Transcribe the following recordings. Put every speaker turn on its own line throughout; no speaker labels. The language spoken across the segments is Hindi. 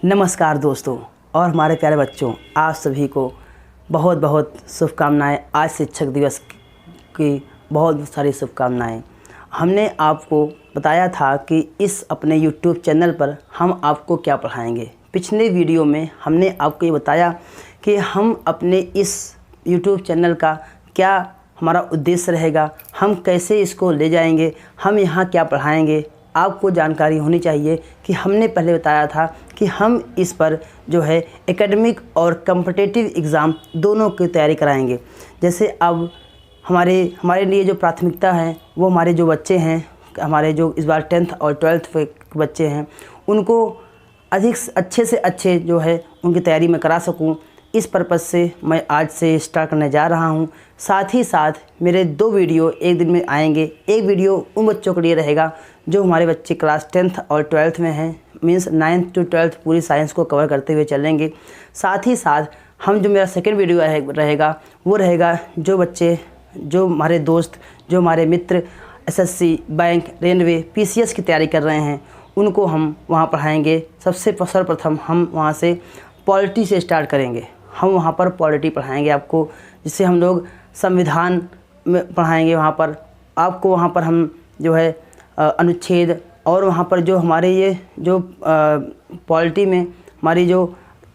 नमस्कार दोस्तों और हमारे प्यारे बच्चों, आप सभी को बहुत बहुत शुभकामनाएं। आज शिक्षक दिवस की बहुत सारी शुभकामनाएं। हमने आपको बताया था कि इस अपने YouTube चैनल पर हम आपको क्या पढ़ाएंगे। पिछले वीडियो में हमने आपको ये बताया कि हम अपने इस YouTube चैनल का क्या हमारा उद्देश्य रहेगा, हम कैसे इसको ले जाएंगे, हम यहाँ क्या पढ़ाएंगे। आपको जानकारी होनी चाहिए कि हमने पहले बताया था कि हम इस पर जो है एकेडमिक और कॉम्पिटिटिव एग्ज़ाम दोनों की तैयारी कराएंगे। जैसे अब हमारे लिए जो प्राथमिकता है वो हमारे जो बच्चे हैं, हमारे जो इस बार 10th और 12th के बच्चे हैं, उनको अधिक अच्छे से अच्छे जो है उनकी तैयारी मैं करा सकूं। इस पर्पज़ से मैं आज से स्टार्ट करने जा रहा हूं। साथ ही साथ मेरे 2 वीडियो एक दिन में आएंगे। एक वीडियो उन बच्चों के लिए रहेगा जो हमारे बच्चे क्लास 10th और 12th में हैं, मीन्स 9th to 12th पूरी साइंस को कवर करते हुए चलेंगे। साथ ही साथ हम जो मेरा सेकेंड वीडियो रहेगा वो रहेगा जो बच्चे, जो हमारे दोस्त, जो हमारे मित्र SSC, बैंक, रेलवे, PCS की तैयारी कर रहे हैं, उनको हम वहाँ पढ़ाएंगे। सबसे सर्वप्रथम हम वहाँ से पॉलिटी से स्टार्ट करेंगे। हम वहाँ पर पॉलिटी पढ़ाएंगे आपको, जिससे हम लोग संविधान में पढ़ाएंगे। वहाँ पर आपको वहाँ पर हम जो है अनुच्छेद और वहाँ पर जो हमारे ये जो पॉलिटी में हमारी जो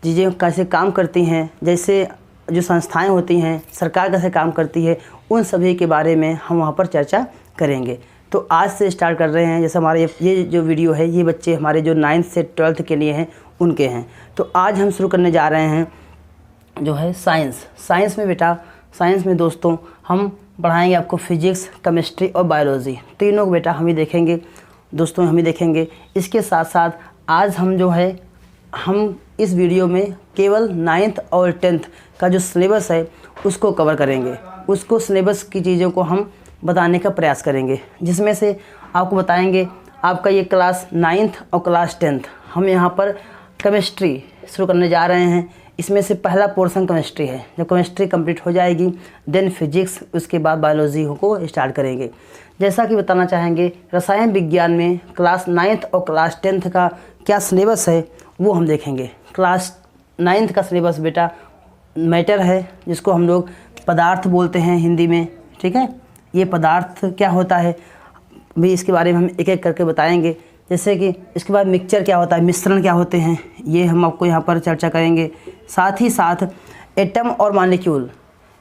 चीज़ें कैसे काम करती हैं, जैसे जो संस्थाएं होती हैं, सरकार कैसे काम करती है, उन सभी के बारे में हम वहाँ पर चर्चा करेंगे। तो आज से स्टार्ट कर रहे हैं। जैसे हमारे ये जो वीडियो है ये बच्चे हमारे जो 9th से 12th के लिए हैं उनके हैं। तो आज हम शुरू करने जा रहे हैं जो है साइंस में बेटा, साइंस में दोस्तों हम पढ़ाएंगे आपको फिजिक्स, केमिस्ट्री और बायोलॉजी, तीनों को बेटा हम ही देखेंगे दोस्तों, हम ही देखेंगे। इसके साथ साथ आज हम जो है हम इस वीडियो में केवल 9th और 10th का जो सिलेबस है उसको कवर करेंगे। उसको सिलेबस की चीज़ों को हम बताने का प्रयास करेंगे, जिसमें से आपको बताएंगे आपका ये क्लास 9th और क्लास 10th हम यहाँ पर केमिस्ट्री शुरू करने जा रहे हैं। इसमें से पहला पोर्शन केमिस्ट्री है। जब केमिस्ट्री कंप्लीट हो जाएगी देन फिजिक्स, उसके बाद बायोलॉजी को स्टार्ट करेंगे। जैसा कि बताना चाहेंगे रसायन विज्ञान में क्लास 9th और क्लास 10th का क्या सिलेबस है वो हम देखेंगे। क्लास 9th का सिलेबस बेटा मैटर है, जिसको हम लोग पदार्थ बोलते हैं हिंदी में, ठीक है। ये पदार्थ क्या होता है भी इसके बारे में हम एक एक करके बताएंगे। जैसे कि इसके बाद मिक्सचर क्या होता है, मिश्रण क्या होते हैं, ये हम आपको यहाँ पर चर्चा करेंगे। साथ ही साथ एटम और मॉलिक्यूल,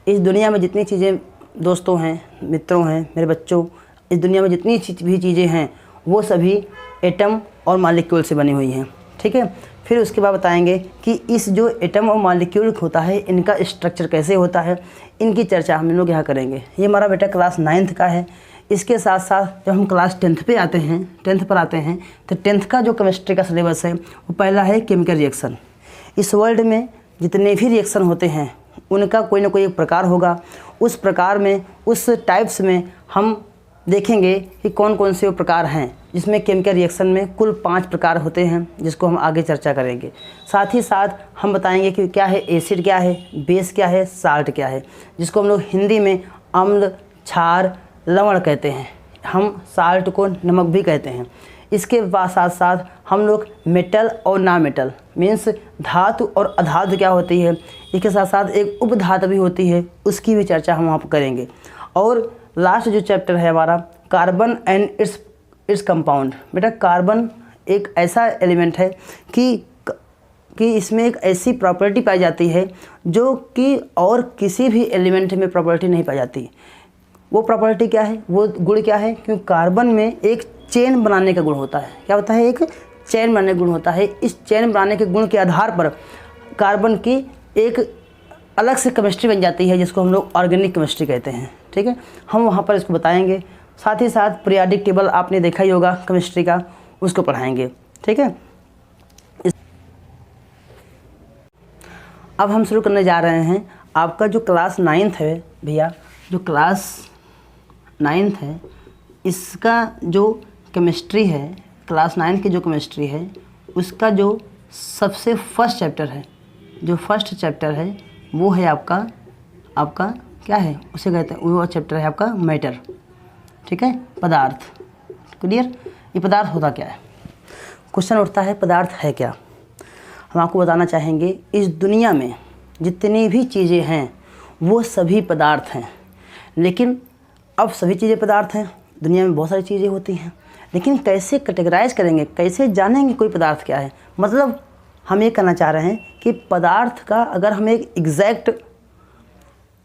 इस दुनिया में जितनी चीज़ें दोस्तों हैं, मित्रों हैं, मेरे बच्चों, इस दुनिया में जितनी भी चीज़ें हैं वो सभी एटम और मॉलिक्यूल से बनी हुई हैं, ठीक है। फिर उसके बाद बताएंगे कि इस जो एटम और मॉलिक्यूल होता है इनका स्ट्रक्चर कैसे होता है, इनकी चर्चा हम लोग यहाँ करेंगे। ये हमारा बेटा क्लास 9th का है। इसके साथ साथ जब हम क्लास 10th पे आते हैं, 10th पर आते हैं, तो 10th का जो केमिस्ट्री का सिलेबस है वो पहला है केमिकल रिएक्शन। इस वर्ल्ड में जितने भी रिएक्शन होते हैं उनका कोई ना कोई एक प्रकार होगा। उस प्रकार में, उस टाइप्स में हम देखेंगे कि कौन कौन से वो प्रकार हैं, जिसमें केमिकल रिएक्शन में कुल 5 प्रकार होते हैं, जिसको हम आगे चर्चा करेंगे। साथ ही साथ हम बताएंगे कि क्या है एसिड, क्या है बेस, क्या है साल्ट, क्या है, जिसको हम लोग हिंदी में अम्ल, क्षार, लवण कहते हैं। हम साल्ट को नमक भी कहते हैं। इसके बाद साथ साथ हम लोग मेटल और ना मेटल, मीन्स धातु और अधातु क्या होती है, इसके साथ साथ एक उपधातु भी होती है, उसकी भी चर्चा हम वहाँ पर करेंगे। और लास्ट जो चैप्टर है हमारा कार्बन एंड इट्स कंपाउंड। बेटा कार्बन एक ऐसा एलिमेंट है कि इसमें एक ऐसी प्रॉपर्टी पाई जाती है जो कि और किसी भी एलिमेंट में प्रॉपर्टी नहीं पाई जाती। वो प्रॉपर्टी क्या है, वो गुण क्या है, क्योंकि कार्बन में एक चेन बनाने का गुण होता है। क्या होता है, एक चेन बनाने का गुण होता है। इस चेन बनाने के गुण के आधार पर कार्बन की एक अलग से केमिस्ट्री बन जाती है, जिसको हम लोग ऑर्गेनिक केमिस्ट्री कहते हैं, ठीक है। हम वहाँ पर इसको बताएंगे। साथ ही साथ पीरियोडिक टेबल आपने देखा ही होगा केमिस्ट्री का, उसको पढ़ाएंगे, ठीक है। अब हम शुरू करने जा रहे हैं। आपका जो क्लास 9th है भैया, जो क्लास 9th है, इसका जो केमिस्ट्री है, क्लास 9 की जो केमिस्ट्री है उसका जो सबसे फर्स्ट चैप्टर है, जो फर्स्ट चैप्टर है वो है आपका क्या है, उसे कहते हैं, वो चैप्टर है आपका मैटर, ठीक है, पदार्थ। क्लियर। ये पदार्थ होता क्या है, क्वेश्चन उठता है पदार्थ है क्या। हम आपको बताना चाहेंगे इस दुनिया में जितनी भी चीज़ें हैं वो सभी पदार्थ हैं। लेकिन अब सभी चीज़ें पदार्थ हैं, दुनिया में बहुत सारी चीज़ें होती हैं, लेकिन कैसे कैटेगराइज करेंगे, कैसे जानेंगे कोई पदार्थ क्या है। मतलब हम ये कहना चाह रहे हैं कि पदार्थ का अगर हम एक एग्जैक्ट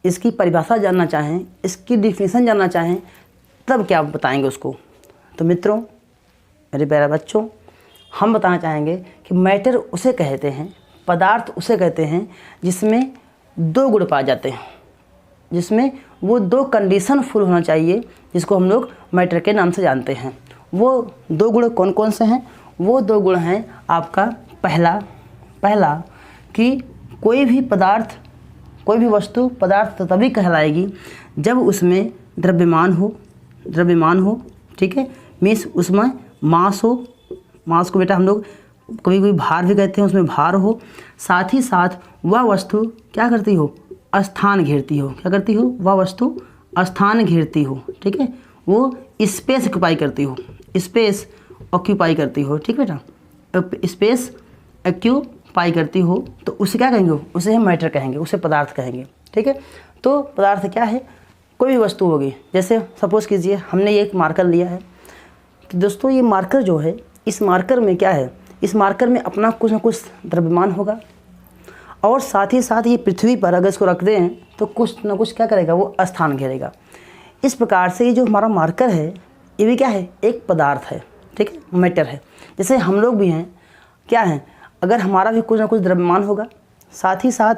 इसकी परिभाषा जानना चाहें, इसकी डिफिनीसन जानना चाहें, तब क्या बताएंगे उसको। तो मित्रों, मेरे प्यारे बच्चों, हम बताना चाहेंगे कि मैटर उसे कहते हैं, पदार्थ उसे कहते हैं जिसमें दो गुण पाए जाते हैं, जिसमें वो दो कंडीशन फुल होना चाहिए, जिसको हम लोग मैटर के नाम से जानते हैं। वो दो गुण कौन कौन से हैं? वो दो गुण हैं आपका पहला कि कोई भी पदार्थ, कोई भी वस्तु पदार्थ तभी कहलाएगी जब उसमें द्रव्यमान हो, ठीक है, मीन्स उसमें मास हो। मास को बेटा हम लोग कभी कभी भार भी कहते हैं, उसमें भार हो। साथ ही साथ वह वस्तु क्या करती हो? स्थान घेरती हो। क्या करती हो? वह वस्तु स्थान घेरती हो, ठीक है, वो स्पेस ऑक्यूपाई करती हो, स्पेस ऑक्यूपाई करती हो, ठीक बेटा, स्पेस ऑक्यूपाई करती हो, तो उसे क्या कहेंगे? उसे हम मैटर कहेंगे, उसे पदार्थ कहेंगे, ठीक है। तो पदार्थ क्या है? कोई भी वस्तु होगी। जैसे सपोज़ कीजिए हमने ये एक मार्कर लिया है, तो दोस्तों ये मार्कर जो है, इस मार्कर में क्या है? इस मार्कर में अपना कुछ ना कुछ द्रव्यमान होगा, और साथ ही साथ ये पृथ्वी पर अगर इसको रख दें तो कुछ ना कुछ क्या करेगा? वो स्थान घेरेगा। इस प्रकार से ये जो हमारा मार्कर है ये भी क्या है? एक पदार्थ है, ठीक है, मैटर है। जैसे हम लोग भी हैं, क्या हैं? अगर हमारा भी कुछ ना कुछ द्रव्यमान होगा, साथ ही साथ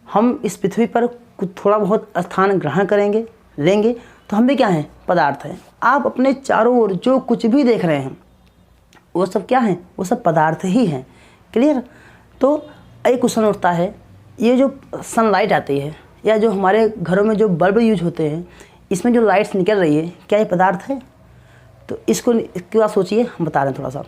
हम इस पृथ्वी पर कुछ थोड़ा बहुत स्थान ग्रहण करेंगे, लेंगे, तो हम भी क्या हैं? पदार्थ हैं। आप अपने चारों ओर जो कुछ भी देख रहे हैं वो सब क्या हैं? वो सब पदार्थ ही हैं। क्लियर? तो एक क्वेश्चन उठता है, ये जो सनलाइट आती है या जो हमारे घरों में जो बल्ब यूज होते हैं, इसमें जो लाइट्स निकल रही है, क्या ये पदार्थ है? तो इसके बाद सोचिए, हम बता रहे हैं थोड़ा सा।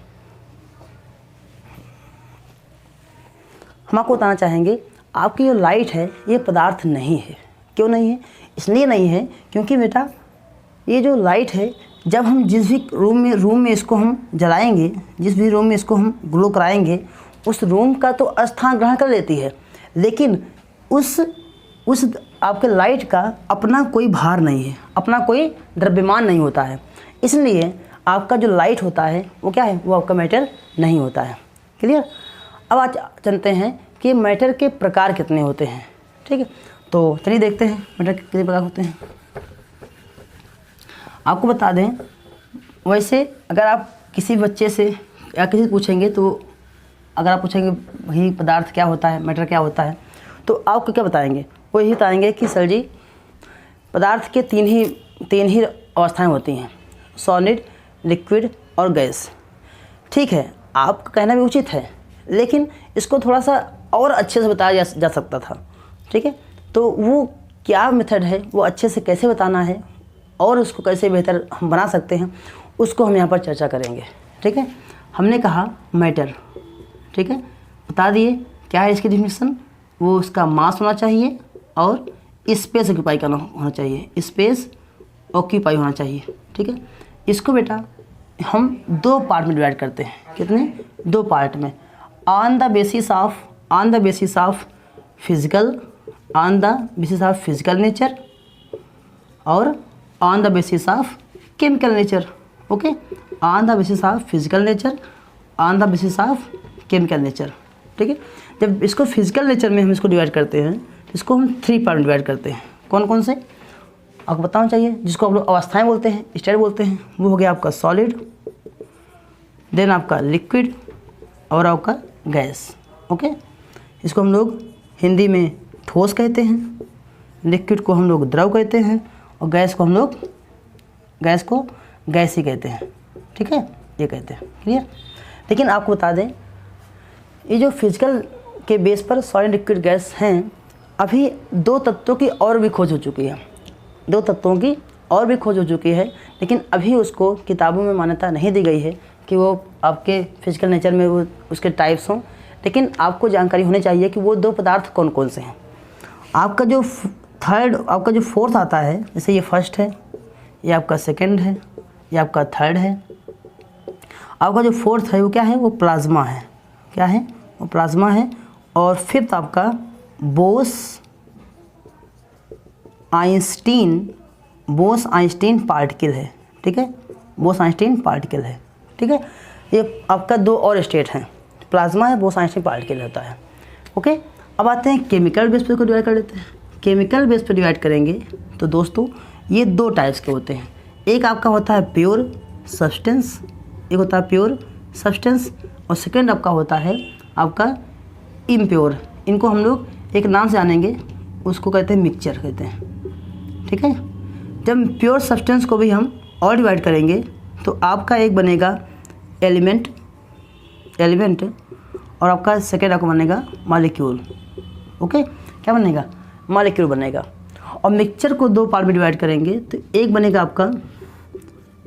हम आपको बताना चाहेंगे आपकी जो लाइट है ये पदार्थ नहीं है। क्यों नहीं है? इसलिए नहीं है क्योंकि बेटा ये जो लाइट है, जब हम जिस भी रूम में इसको हम जलाएंगे, जिस भी रूम में इसको हम ग्लो कराएंगे, उस रूम का तो स्थान ग्रहण कर लेती है, लेकिन उस आपके लाइट का अपना कोई भार नहीं है, अपना कोई द्रव्यमान नहीं होता है। इसलिए आपका जो लाइट होता है वो क्या है? वो आपका मैटर नहीं होता है। क्लियर? अब आज जानते हैं कि मैटर के प्रकार कितने होते हैं, ठीक है। तो चलिए देखते हैं मैटर के कितने प्रकार होते हैं। आपको बता दें, वैसे अगर आप किसी बच्चे से या किसी से पूछेंगे, तो अगर आप पूछेंगे भाई पदार्थ क्या होता है, मैटर क्या होता है, तो आपको क्या बताएंगे? वो यही बताएंगे कि सर जी पदार्थ के तीन ही अवस्थाएं होती हैं, सॉलिड, लिक्विड और गैस। ठीक है, आपका कहना भी उचित है, लेकिन इसको थोड़ा सा और अच्छे से बताया जा सकता था, ठीक है। तो वो क्या मेथड है, वो अच्छे से कैसे बताना है और उसको कैसे बेहतर हम बना सकते हैं, उसको हम यहाँ पर चर्चा करेंगे, ठीक है। हमने कहा मैटर, ठीक है, बता दिए क्या है इसकी डिफिनीशन। वो उसका मास होना चाहिए और स्पेस ऑक्यूपाई करना होना चाहिए, स्पेस ऑक्यूपाई होना चाहिए, ठीक है। इसको बेटा हम दो पार्ट में डिवाइड करते हैं। कितने? दो पार्ट में। On the basis of physical nature और on the basis of chemical nature. Okay, on the basis of physical nature, on the basis of chemical nature, ठीक है। जब इसको फिजिकल नेचर में हम इसको डिवाइड करते हैं, तो इसको हम 3 पार्ट में डिवाइड करते हैं। कौन कौन से आपको बताना चाहिए? जिसको आप लोग अवस्थाएं बोलते हैं, स्टेट बोलते हैं। वो हो गया आपका सॉलिड, देन आपका लिक्विड और आपका गैस। ओके, इसको हम लोग हिंदी में ठोस कहते हैं, लिक्विड को हम लोग द्रव कहते हैं और गैस को गैस ही कहते हैं, ठीक है, ये कहते हैं। क्लियर? लेकिन आपको बता दें, ये जो फिजिकल के बेस पर सॉलिड, लिक्विड, गैस हैं, अभी 2 तत्वों की और भी खोज हो चुकी है, 2 तत्वों की और भी खोज हो चुकी है, लेकिन अभी उसको किताबों में मान्यता नहीं दी गई है कि वो आपके फिजिकल नेचर में वो उसके टाइप्स हों। लेकिन आपको जानकारी होनी चाहिए कि वो 2 पदार्थ कौन कौन से हैं। आपका जो फोर्थ आता है, जैसे ये फर्स्ट है, ये आपका सेकंड है, ये आपका थर्ड है। आपका जो फोर्थ है वो क्या है? वो प्लाज्मा है। क्या है? वो प्लाज्मा है। और फिफ्थ आपका बोस आइंस्टीन पार्टिकल है, ठीक है, बोस आइंस्टीन पार्टिकल है, ठीक है। ये आपका दो और स्टेट हैं, प्लाज्मा है, बोस आइंस्टीन पार्टिकल होता है, ओके। अब आते हैं केमिकल बेस पे को डिवाइड कर लेते हैं। केमिकल बेस पे डिवाइड करेंगे तो दोस्तों ये दो टाइप्स के होते हैं। एक आपका होता है प्योर सब्सटेंस, एक होता है प्योर सब्सटेंस, और सेकंड आपका होता है आपका इम्प्योर। इनको हम लोग एक नाम से जानेंगे, उसको कहते हैं मिक्सचर कहते हैं, ठीक है। जब प्योर सब्सटेंस को भी हम और डिवाइड करेंगे तो आपका एक बनेगा एलिमेंट, और आपका सेकेंड आपका बनेगा मॉलिक्यूल, ओके। क्या बनेगा? मॉलिक्यूल बनेगा। और मिक्सचर को दो पार्ट में डिवाइड करेंगे तो एक बनेगा आपका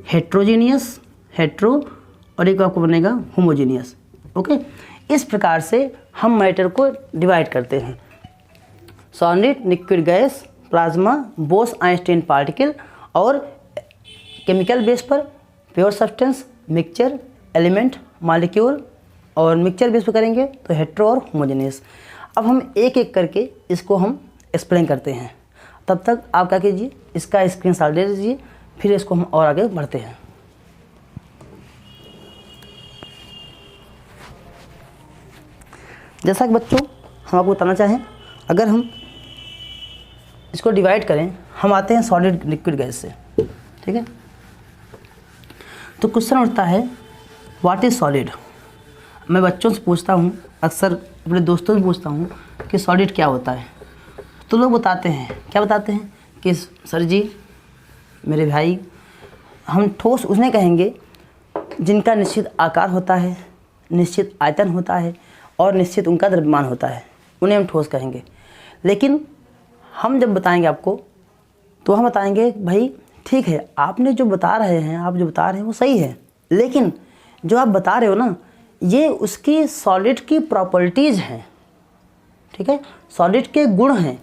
हेट्रोजीनियस, हेट्रो, और एक आपको बनेगा होमोजीनियस, ओके। इस प्रकार से हम मैटर को डिवाइड करते हैं, solid, liquid, gas, plasma, Bose Einstein particle, और केमिकल बेस पर pure substance, mixture, element, molecule, और मिक्सचर बेस पर करेंगे तो हेट्रो और होमोजेनियस। अब हम एक एक करके इसको हम एक्सप्लेन करते हैं। तब तक आप क्या कीजिए, इसका स्क्रीनशॉट ले लीजिए, फिर इसको हम और आगे बढ़ते हैं। जैसा कि बच्चों हम आपको बताना चाहें, अगर हम इसको डिवाइड करें, हम आते हैं सॉलिड, लिक्विड, गैस से, ठीक है। तो क्वेश्चन उठता है व्हाट इज़ सॉलिड। मैं बच्चों से पूछता हूँ, अक्सर अपने दोस्तों से पूछता हूँ कि सॉलिड क्या होता है, तो लोग बताते हैं, क्या बताते हैं कि सर जी, मेरे भाई, हम ठोस उसने कहेंगे जिनका निश्चित आकार होता है, निश्चित आयतन होता है और निश्चित उनका द्रव्यमान होता है, उन्हें हम ठोस कहेंगे। लेकिन हम जब बताएंगे आपको तो हम बताएंगे भाई ठीक है, आपने जो बता रहे हैं, आप जो बता रहे हैं वो सही है, लेकिन जो आप बता रहे हो ना, ये उसकी सॉलिड की प्रॉपर्टीज़ हैं, ठीक है, सॉलिड के गुण हैं।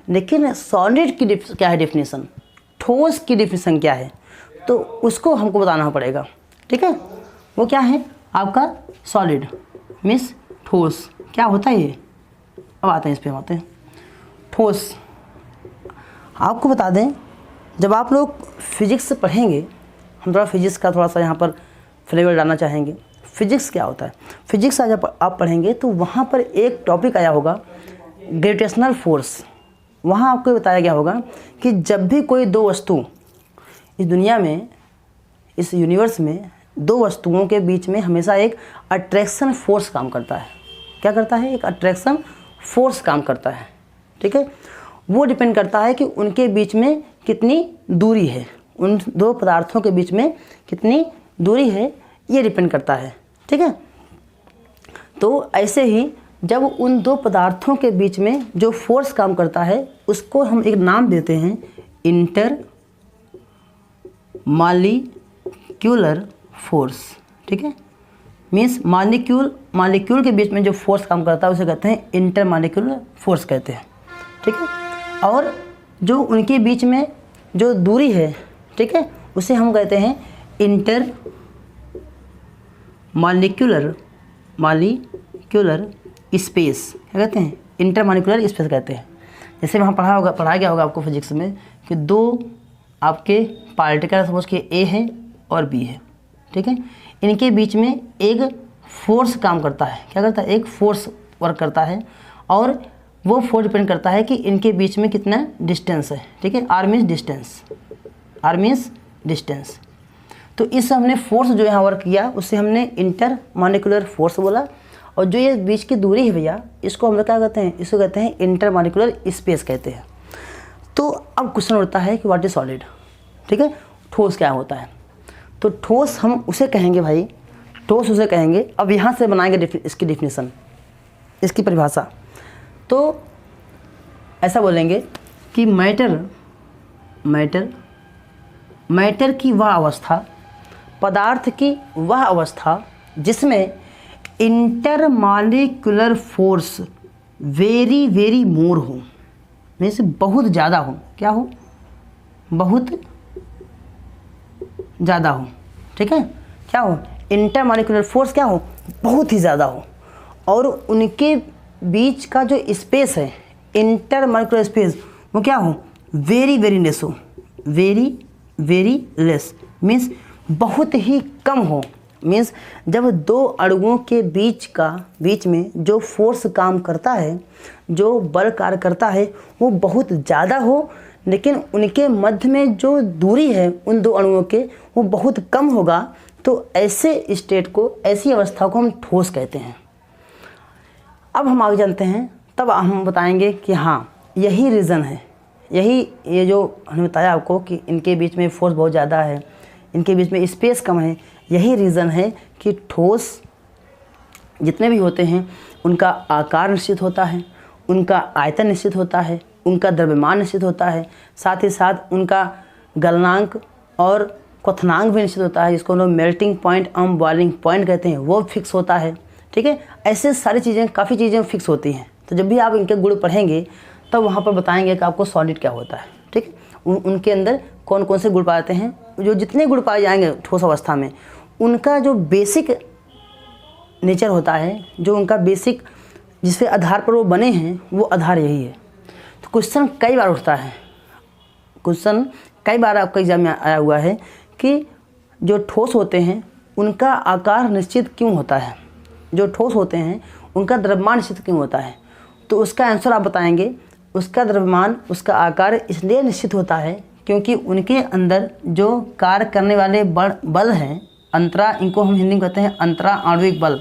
लेकिन सॉलिड की क्या है डेफिनेशन, ठोस की डेफिनेशन क्या है, तो उसको हमको बताना पड़ेगा, ठीक है। वो क्या है आपका सॉलिड मीन्स ठोस, क्या होता है ये। अब आते हैं इस पे, हम आते हैं ठोस। आपको बता दें, जब आप लोग फिजिक्स पढ़ेंगे, हम थोड़ा फिजिक्स का थोड़ा सा यहाँ पर फ्लेवर डालना चाहेंगे। फिजिक्स क्या होता है, फिजिक्स जब आप पढ़ेंगे तो वहाँ पर एक टॉपिक आया होगा ग्रेविटेशनल फोर्स। वहाँ आपको बताया गया होगा कि जब भी कोई दो वस्तु इस दुनिया में, इस यूनिवर्स में दो वस्तुओं के बीच में हमेशा एक अट्रैक्शन फोर्स काम करता है। क्या करता है? एक अट्रैक्शन फोर्स काम करता है, ठीक है। वो डिपेंड करता है कि उनके बीच में कितनी दूरी है, उन दो पदार्थों के बीच में कितनी दूरी है, ये डिपेंड करता है, ठीक है। तो ऐसे ही जब उन दो पदार्थों के बीच में जो फोर्स काम करता है, उसको हम एक नाम देते हैं इंटर मॉलिक्यूलर फोर्स, ठीक है। मीन्स मॉलिक्यूल के बीच में जो फोर्स काम करता है उसे कहते हैं इंटर मॉलिक्यूलर फोर्स कहते हैं, ठीक है। और जो उनके बीच में जो दूरी है, ठीक है, उसे हम कहते हैं इंटर मॉलिक्यूलर स्पेस, क्या कहते हैं? इंटर मॉलिक्यूलर स्पेस कहते हैं। जैसे वहाँ पढ़ाया गया होगा आपको फिजिक्स में कि दो आपके पार्टिकल सपोज कि ए है और बी है, ठीक है। इनके बीच में एक फोर्स काम करता है। क्या करता है? एक फोर्स वर्क करता है, और वो फोर्स डिपेंड करता है कि इनके बीच में कितना डिस्टेंस है, ठीक है। R means distance. तो इस हमने फोर्स जो यहाँ वर्क किया उसे हमने इंटर मॉलिक्यूलर फोर्स बोला। और जो ये बीच की दूरी है भैया, इसको हम लोग क्या कहते हैं? इसको कहते हैं इंटर मॉलिक्यूलर स्पेस कहते हैं। तो अब क्वेश्चन उठता है कि व्हाट इज सॉलिड, ठीक है, ठोस क्या होता है। तो ठोस हम उसे कहेंगे भाई, ठोस उसे कहेंगे। अब यहाँ से बनाएंगे इसकी डिफिनीसन, इसकी परिभाषा। तो ऐसा बोलेंगे कि मैटर की वह अवस्था, पदार्थ की वह अवस्था जिसमें inter molecular force very very more हो, में से बहुत ज़्यादा हो। क्या हो? बहुत ज़्यादा हो, ठीक है। क्या हो? इंटर मॉलिक्यूलर फोर्स क्या हो? बहुत ही ज़्यादा हो। और उनके बीच का जो स्पेस है, इंटरमॉलिक्यूलर स्पेस, वो क्या हो, वेरी वेरी लेस हो, वेरी वेरी लेस मीन्स बहुत ही कम हो। मीन्स जब दो अणुओं के बीच में जो फोर्स काम करता है, जो बल कार्य करता है, वो बहुत ज़्यादा हो, लेकिन उनके मध्य में जो दूरी है उन दो अणुओं के, वो बहुत कम होगा। तो ऐसे स्टेट को, ऐसी अवस्था को हम ठोस कहते हैं। अब हम आगे जानते हैं, तब हम बताएंगे कि हाँ यही रीज़न है, ये जो हमने बताया आपको कि इनके बीच में फोर्स बहुत ज़्यादा है, इनके बीच में स्पेस कम है, यही रीज़न है कि ठोस जितने भी होते हैं उनका आकार निश्चित होता है, उनका आयतन निश्चित होता है, उनका द्रव्यमान निश्चित होता है, साथ ही साथ उनका गलनांक और क्वथनांक भी निश्चित होता है, जिसको हम लोग मेल्टिंग पॉइंट एवं बॉइलिंग पॉइंट कहते हैं, वो फिक्स होता है। ठीक है, ऐसे सारी चीज़ें, काफ़ी चीज़ें फिक्स होती हैं। तो जब भी आप इनके गुण पढ़ेंगे तब वहाँ पर बताएंगे कि आपको सॉलिड क्या होता है। ठीक है, उनके अंदर कौन कौन से गुण पाए जाते हैं, जो जितने गुण पाए जाएंगे ठोस अवस्था में, उनका जो बेसिक नेचर होता है, जो उनका बेसिक जिसके आधार पर वो बने हैं, वो आधार यही है। तो क्वेश्चन कई बार उठता है, क्वेश्चन कई बार आपके एग्जाम में आया हुआ है कि जो ठोस होते हैं उनका आकार निश्चित क्यों होता है, जो ठोस होते हैं उनका द्रव्यमान निश्चित क्यों होता है। तो उसका आंसर आप बताएंगे, उसका द्रव्यमान, उसका आकार इसलिए निश्चित होता है क्योंकि उनके अंदर जो कार्य करने वाले बल हैं, अंतरा, इनको हम हिंदी में कहते हैं अंतरा आणविक बल,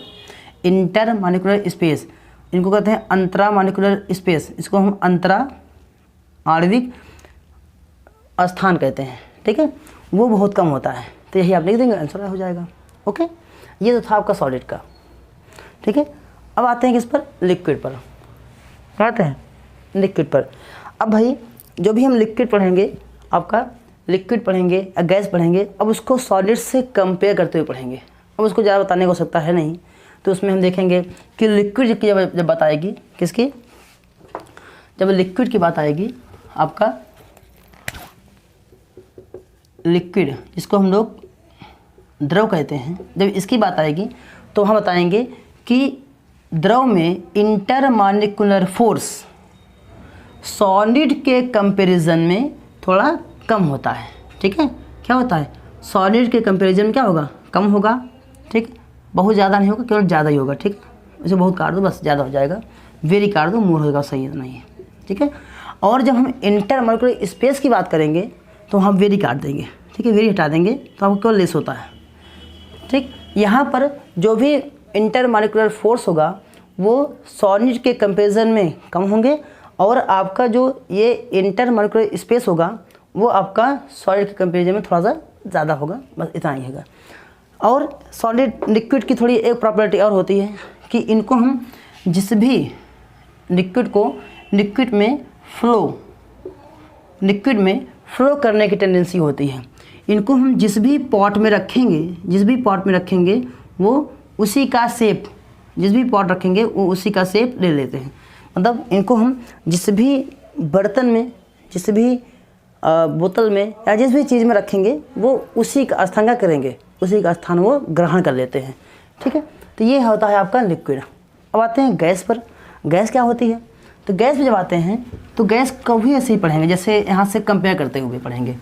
इंटर मॉलिक्यूलर स्पेस, इनको कहते हैं अंतरा मॉलिक्यूलर स्पेस, इसको हम अंतरा आणविक स्थान कहते हैं। ठीक है, वो बहुत कम होता है। तो यही आप लिख देंगे, आंसर हो जाएगा। ओके, ये तो था आपका सॉलिड का। ठीक है, अब आते हैं किस पर, लिक्विड पर। आते हैं लिक्विड पर। अब भाई जो भी हम लिक्विड पढ़ेंगे, आपका लिक्विड पढ़ेंगे या गैस पढ़ेंगे, अब उसको सॉलिड से कंपेयर करते हुए पढ़ेंगे। अब उसको ज़्यादा बताने को सकता है नहीं, तो उसमें हम देखेंगे कि लिक्विड की जब बात आएगी, किसकी, जब लिक्विड की बात आएगी, आपका लिक्विड जिसको हम लोग द्रव कहते हैं, जब इसकी बात आएगी तो हम बताएंगे कि द्रव में इंटरमॉलिक्यूलर फोर्स सॉलिड के कंपैरिजन में थोड़ा कम होता है। ठीक है, क्या होता है, सॉलिड के कंपैरिजन में क्या होगा, कम होगा। ठीक, बहुत ज़्यादा नहीं होगा, केवल ज़्यादा ही होगा। ठीक, इसे बहुत काट दो बस, ज़्यादा हो जाएगा, वेरी काट दो, मोर होगा, सही नहीं है। ठीक है, और जब हम इंटरमॉलिक्यूलर स्पेस की बात करेंगे तो हम वेरी काट देंगे। ठीक है, वेरी हटा देंगे तो आपको केवल लेस होता है। ठीक, यहाँ पर जो भी इंटरमॉलिक्यूलर फोर्स होगा वो सॉलिड के कंपैरिजन में कम होंगे, और आपका जो ये इंटरमॉलिक्यूलर स्पेस होगा वो आपका सॉलिड के कंपैरिजन में थोड़ा सा ज़्यादा होगा, बस इतना ही होगा। और सॉलिड लिक्विड की थोड़ी एक प्रॉपर्टी और होती है कि इनको हम जिस भी लिक्विड को लिक्विड में फ्लो करने की टेंडेंसी होती है। इनको हम जिस भी पॉट में रखेंगे वो उसी का शेप, जिस भी पॉट रखेंगे वो उसी का शेप ले लेते हैं। मतलब इनको हम जिस भी बर्तन में, जिस भी बोतल में या जिस भी चीज़ में रखेंगे वो उसी का स्थान करेंगे, उसी का स्थान वो ग्रहण कर लेते हैं। ठीक है, तो ये होता है आपका लिक्विड। अब आते हैं गैस पर। गैस क्या होती है, तो गैस में जब आते हैं तो गैस को भी ऐसे ही पढ़ेंगे, जैसे यहाँ से कंपेयर करते हुए पढ़ेंगे।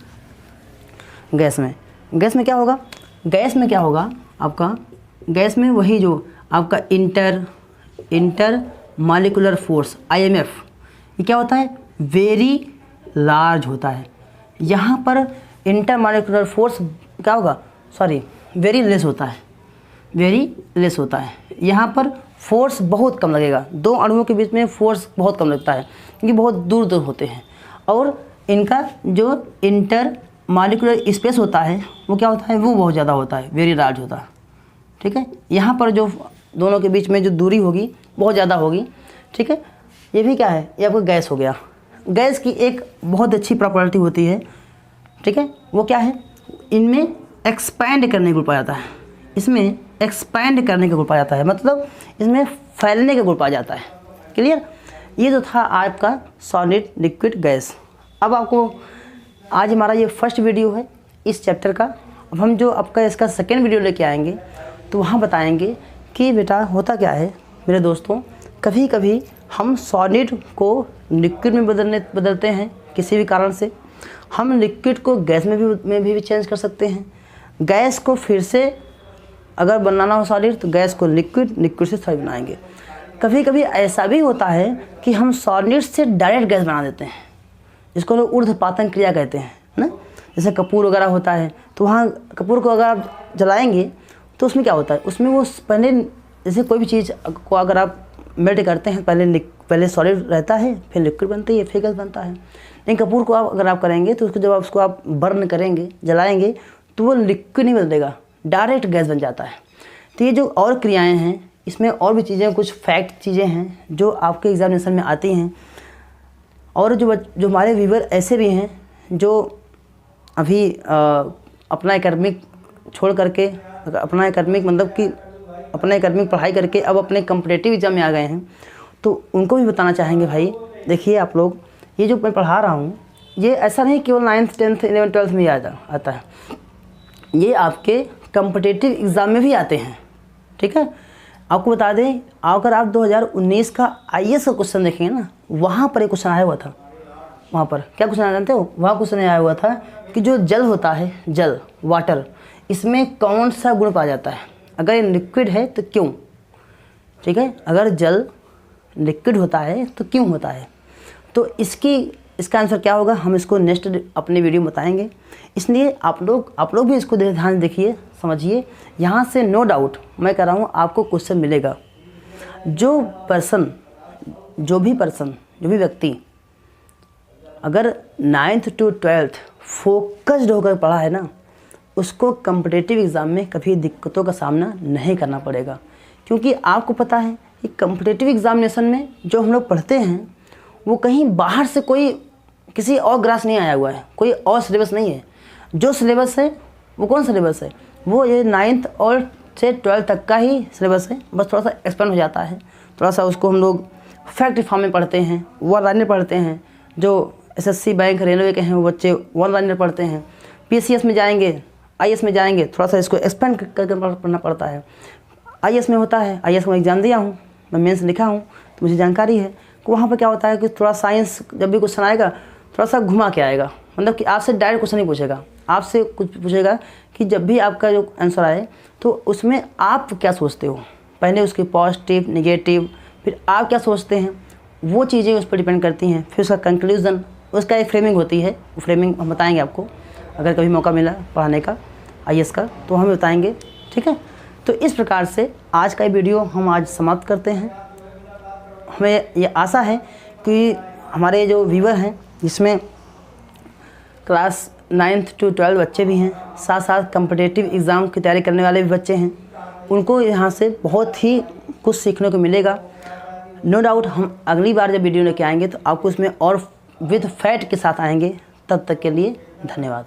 गैस में क्या होगा, गैस में क्या होगा आपका, गैस में वही जो आपका इंटर मॉलिक्यूलर फोर्स IMF, ये क्या होता है, वेरी लार्ज होता है। यहाँ पर इंटर मॉलिक्यूलर फोर्स क्या होगा, वेरी लेस होता है। यहाँ पर फोर्स बहुत कम लगेगा, दो अणुओं के बीच में फोर्स बहुत कम लगता है क्योंकि बहुत दूर दूर होते हैं। और इनका जो इंटर मॉलिक्यूलर स्पेस होता है वो क्या होता है, वो बहुत ज़्यादा होता है, वेरी लार्ज होता है। ठीक है, यहाँ पर जो दोनों के बीच में जो दूरी होगी बहुत ज़्यादा होगी। ठीक है, ये भी क्या है, ये आपका गैस हो गया। गैस की एक बहुत अच्छी प्रॉपर्टी होती है। ठीक है, वो क्या है, इनमें एक्सपैंड करने का गुण पाया जाता है, इसमें एक्सपैंड करने का गुण पाया जाता है, मतलब इसमें फैलने का गुण पाया जाता है। क्लियर, ये जो था आपका सॉलिड लिक्विड गैस। अब आपको आज हमारा ये फर्स्ट वीडियो है इस चैप्टर का। अब हम जो आपका इसका सेकेंड वीडियो लेके आएंगे तो वहाँ बताएंगे कि बेटा होता क्या है मेरे दोस्तों, कभी कभी हम सॉलिड को लिक्विड में बदलते हैं किसी भी कारण से। हम लिक्विड को गैस में भी चेंज कर सकते हैं। गैस को फिर से अगर बनाना हो सॉलिड तो गैस को लिक्विड से सॉलिड बनाएंगे। कभी कभी ऐसा भी होता है कि हम सॉलिड से डायरेक्ट गैस बना देते हैं, जिसको लोग ऊर्ध्वपातन क्रिया कहते हैं ना। जैसे कपूर वगैरह होता है तो वहाँ कपूर को अगर आप जलाएंगे तो उसमें क्या होता है, उसमें वो पहले जैसे कोई भी चीज़ को अगर आप मेल्ट करते हैं पहले सॉलिड रहता है, फिर लिक्विड बनती है, फिर गैस बनता है। लेकिन कपूर को अगर आप करेंगे तो उसको जब आप उसको आप बर्न करेंगे, जलाएंगे, तो वो लिक्विड नहीं बदलेगा, डायरेक्ट गैस बन जाता है। तो ये जो और क्रियाएँ हैं, इसमें और भी चीज़ें, कुछ फैक्ट चीज़ें हैं जो आपके एग्जामिनेशन में आती हैं। और जो हमारे व्यूवर ऐसे भी हैं जो अभी अपना एकेडमिक छोड़ करके, अपना एकेडमिक मतलब कि अपना एकेडमिक पढ़ाई करके अब अपने कॉम्पिटिटिव एग्ज़ाम में आ गए हैं, तो उनको भी बताना चाहेंगे भाई देखिए आप लोग, ये जो मैं पढ़ा रहा हूँ ये ऐसा नहीं केवल 9th 10th 11th 12th में ही आता है, ये आपके कॉम्पिटिटिव एग्ज़ाम में भी आते हैं। ठीक है, आपको बता दें, अगर आप 2019 का IAS का क्वेश्चन देखेंगे ना, वहाँ पर एक क्वेश्चन आया हुआ था। वहाँ पर क्या क्वेश्चन आया जानते हो? वहाँ क्वेश्चन आया हुआ था कि जो जल होता है, जल वाटर, इसमें कौन सा गुण पाया जाता है? अगर ये लिक्विड है तो क्यों? ठीक है, अगर जल लिक्विड होता है तो क्यों होता है? तो इसका आंसर क्या होगा, हम इसको नेक्स्ट अपने वीडियो में बताएंगे। इसलिए आप लोग भी इसको ध्यान देखिए, समझिए। यहाँ से नो डाउट मैं कह रहा हूँ आपको क्वेश्चन मिलेगा। जो भी व्यक्ति अगर 9th to 12th फोकस्ड होकर पढ़ा है ना, उसको कॉम्पिटिटिव एग्ज़ाम में कभी दिक्कतों का सामना नहीं करना पड़ेगा। क्योंकि आपको पता है कि कॉम्पिटिटिव एग्ज़ामिनेशन में जो हम लोग पढ़ते हैं वो कहीं बाहर से किसी और ग्रास नहीं आया हुआ है, कोई और सिलेबस नहीं है। जो सिलेबस है वो कौन सिलेबस है? वो ये 9th और से 12th तक का ही सिलेबस है, बस थोड़ा सा एक्सपेंड हो जाता है। थोड़ा सा उसको हम लोग फैक्ट फॉर्म में पढ़ते हैं, वन लाइनर पढ़ते हैं। जो SSC बैंक रेलवे के हैं वो बच्चे वन लाइनर पढ़ते हैं। PCS में जाएंगे, IAS में जाएंगे, थोड़ा सा इसको एक्सपेंड करके पढ़ना पड़ता है। IAS में होता है, IAS को मैं एग्ज़ाम दिया हूँ, मैं मेंस लिखा हूँ, तो मुझे जानकारी है कि वहाँ पर क्या होता है कि थोड़ा साइंस जब भी क्वेश्चन आएगा थोड़ा सा घुमा के आएगा। मतलब कि आपसे डायरेक्ट क्वेश्चन नहीं पूछेगा, आपसे कुछ पूछेगा कि जब भी आपका जो आंसर आए तो उसमें आप क्या सोचते हो, पहले उसके पॉजिटिव नेगेटिव, फिर आप क्या सोचते हैं, वो चीज़ें उस पर डिपेंड करती हैं। फिर उसका कंक्लूज़न, उसका एक फ्रेमिंग होती है, वो फ्रेमिंग हम बताएंगे आपको। अगर कभी मौका मिला पढ़ाने का IAS का तो हम बताएंगे। ठीक है, तो इस प्रकार से आज का वीडियो हम आज समाप्त करते हैं। हमें ये आशा है कि हमारे जो व्यूवर हैं, जिसमें क्लास 9th to 12 बच्चे भी हैं, साथ साथ कॉम्पिटिटिव एग्ज़ाम की तैयारी करने वाले भी बच्चे हैं, उनको यहाँ से बहुत ही कुछ सीखने को मिलेगा। नो डाउट हम अगली बार जब वीडियो लेके आएंगे तो आपको उसमें और विद फैक्ट के साथ आएंगे। तब तक के लिए धन्यवाद।